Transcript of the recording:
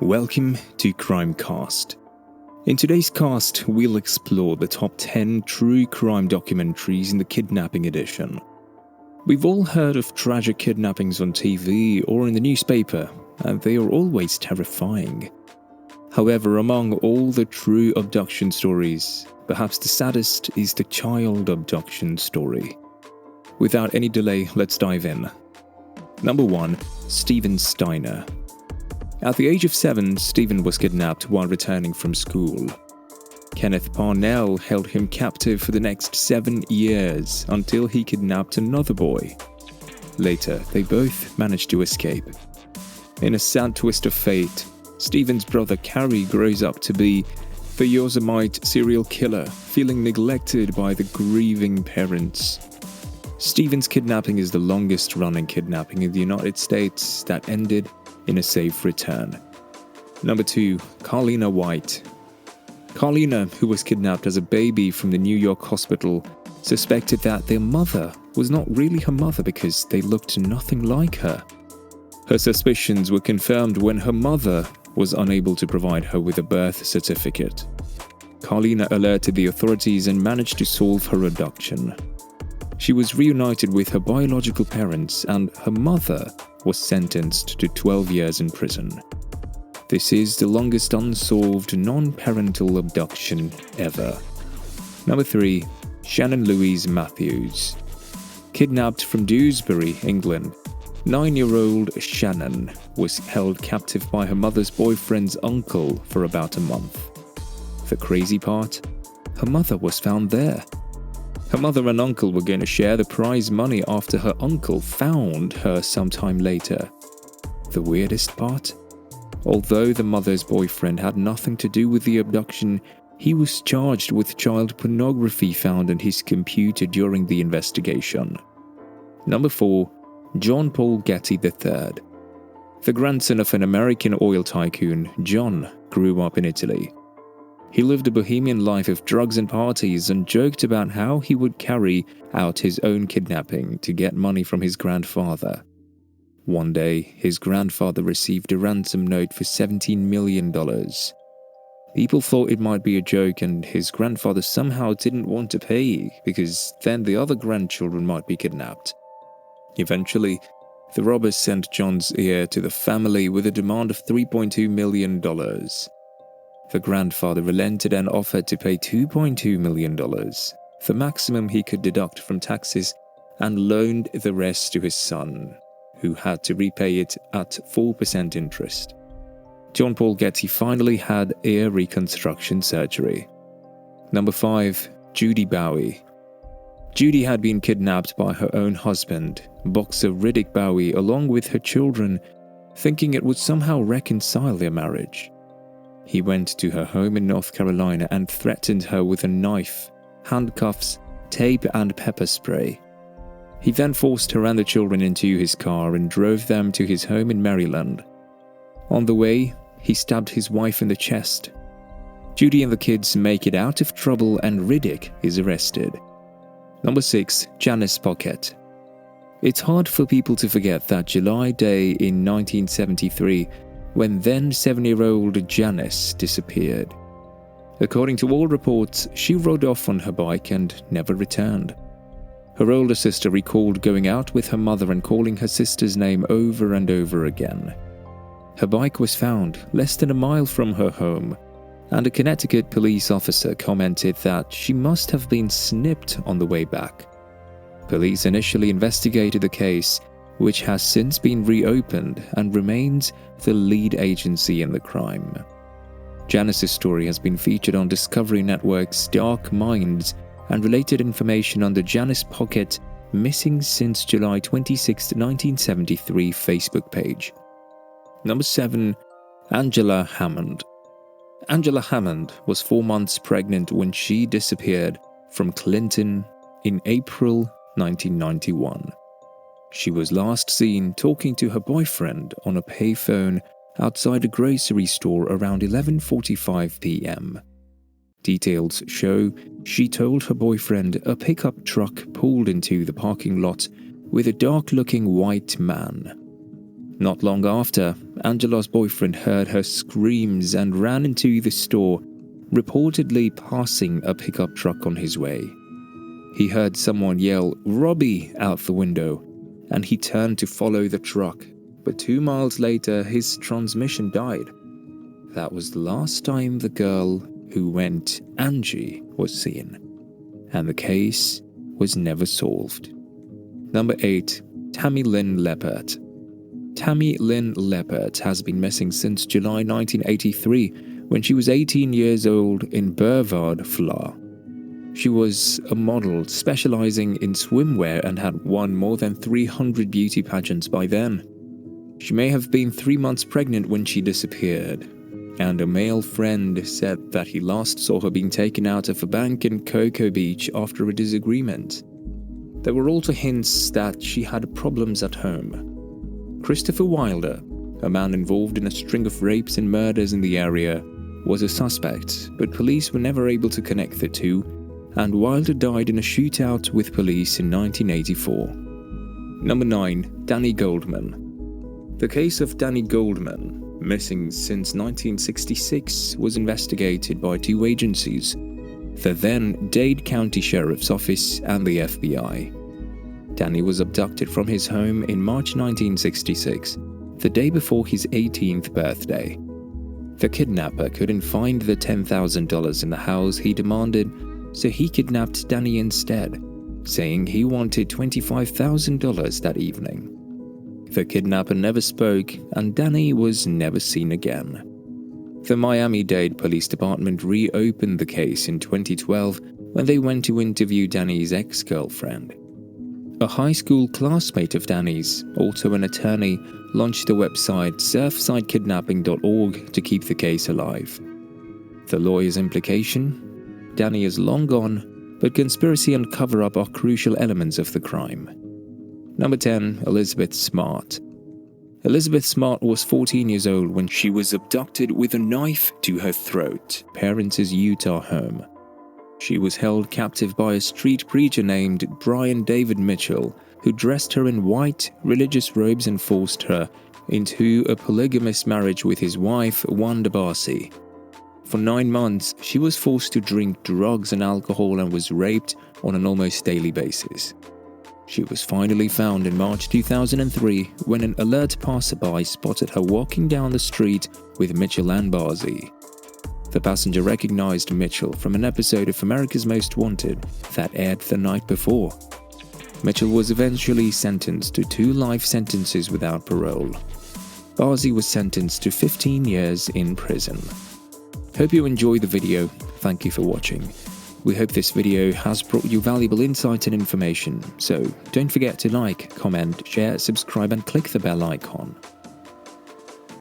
Welcome to Crimecast. In today's cast, we'll explore the top 10 true crime documentaries in the Kidnapping Edition. We've all heard of tragic kidnappings on TV or in the newspaper, and they are always terrifying. However, among all the true abduction stories, perhaps the saddest is the child abduction story. Without any delay, let's dive in. Number 1. Stephen Steiner. At the age of 7, Stephen was kidnapped while returning from school. Kenneth Parnell held him captive for the next 7 years until he kidnapped another boy. Later, they both managed to escape. In a sad twist of fate, Stephen's brother Carrie grows up to be the Yosemite serial killer, feeling neglected by the grieving parents. Stephen's kidnapping is the longest-running kidnapping in the United States that ended in a safe return. Number 2. Carlina White. Carlina, who was kidnapped as a baby from the New York hospital, suspected that their mother was not really her mother because they looked nothing like her. Her suspicions were confirmed when her mother was unable to provide her with a birth certificate. Carlina alerted the authorities and managed to solve her abduction. She was reunited with her biological parents, and her mother was sentenced to 12 years in prison. This is the longest unsolved non-parental abduction ever. Number 3. Shannon Louise Matthews. Kidnapped from Dewsbury, England, 9-year-old Shannon was held captive by her mother's boyfriend's uncle for about a month. The crazy part? Her mother was found there. Her mother and uncle were going to share the prize money after her uncle found her sometime later. The weirdest part? Although the mother's boyfriend had nothing to do with the abduction, he was charged with child pornography found in his computer during the investigation. Number 4. John Paul Getty III. The grandson of an American oil tycoon, John grew up in Italy. He lived a bohemian life of drugs and parties and joked about how he would carry out his own kidnapping to get money from his grandfather. One day, his grandfather received a ransom note for $17 million. People thought it might be a joke, and his grandfather somehow didn't want to pay because then the other grandchildren might be kidnapped. Eventually, the robbers sent John's heir to the family with a demand of $3.2 million. The grandfather relented and offered to pay $2.2 million, the maximum he could deduct from taxes, and loaned the rest to his son, who had to repay it at 4% interest. John Paul Getty finally had ear reconstruction surgery. Number 5. Judy Bowie. Judy had been kidnapped by her own husband, boxer Riddick Bowie, along with her children, thinking it would somehow reconcile their marriage. He went to her home in North Carolina and threatened her with a knife, handcuffs, tape, and pepper spray. He then forced her and the children into his car and drove them to his home in Maryland. On the way, he stabbed his wife in the chest. Judy and the kids make it out of trouble and Riddick is arrested. Number 6. Janice Pocket. It's hard for people to forget that July day in 1973 when then 7-year-old Janice disappeared. According to all reports, she rode off on her bike and never returned. Her older sister recalled going out with her mother and calling her sister's name over and over again. Her bike was found less than a mile from her home, and a Connecticut police officer commented that she must have been snipped on the way back. Police initially investigated the case, which has since been reopened and remains the lead agency in the crime. Janice's story has been featured on Discovery Network's Dark Minds and related information on the Janice Pocket Missing Since July 26, 1973 Facebook page. Number 7. Angela Hammond. Angela Hammond was 4 months pregnant when she disappeared from Clinton in April 1991. She was last seen talking to her boyfriend on a payphone outside a grocery store around 11:45 p.m. Details show she told her boyfriend a pickup truck pulled into the parking lot with a dark-looking white man. Not long after, Angela's boyfriend heard her screams and ran into the store, reportedly passing a pickup truck on his way. He heard someone yell, "Robbie," out the window, and he turned to follow the truck, but 2 miles later his transmission died. That was the last time the girl who went Angie was seen, and the case was never solved. Number 8. Tammy Lynn Leopard. Tammy Lynn Leopard has been missing since July 1983, when she was 18 years old in Brevard, Fla. She was a model specializing in swimwear and had won more than 300 beauty pageants by then. She may have been 3 months pregnant when she disappeared, and a male friend said that he last saw her being taken out of a bank in Cocoa Beach after a disagreement. There were also hints that she had problems at home. Christopher Wilder, a man involved in a string of rapes and murders in the area, was a suspect, but police were never able to connect the two, and Wilder died in a shootout with police in 1984. Number 9. Danny Goldman. The case of Danny Goldman, missing since 1966, was investigated by 2 agencies, the then Dade County Sheriff's Office and the FBI. Danny was abducted from his home in March 1966, the day before his 18th birthday. The kidnapper couldn't find the $10,000 in the house he demanded, so he kidnapped Danny instead, saying he wanted $25,000 that evening. The kidnapper never spoke, and Danny was never seen again. The Miami-Dade Police Department reopened the case in 2012 when they went to interview Danny's ex-girlfriend. A high school classmate of Danny's, also an attorney, launched the website surfsidekidnapping.org to keep the case alive. The lawyer's implication? Danny is long gone, but conspiracy and cover-up are crucial elements of the crime. Number 10. Elizabeth Smart. Elizabeth Smart was 14 years old when she was abducted with a knife to her throat, parents' Utah home. She was held captive by a street preacher named Brian David Mitchell, who dressed her in white, religious robes and forced her into a polygamous marriage with his wife, Wanda Barcy. For 9 months, she was forced to drink drugs and alcohol and was raped on an almost daily basis. She was finally found in March 2003 when an alert passerby spotted her walking down the street with Mitchell and Barcy. The passenger recognized Mitchell from an episode of America's Most Wanted that aired the night before. Mitchell was eventually sentenced to 2 life sentences without parole. Barcy was sentenced to 15 years in prison. Hope you enjoyed the video. Thank you for watching. We hope this video has brought you valuable insight and information, so don't forget to like, comment, share, subscribe and click the bell icon.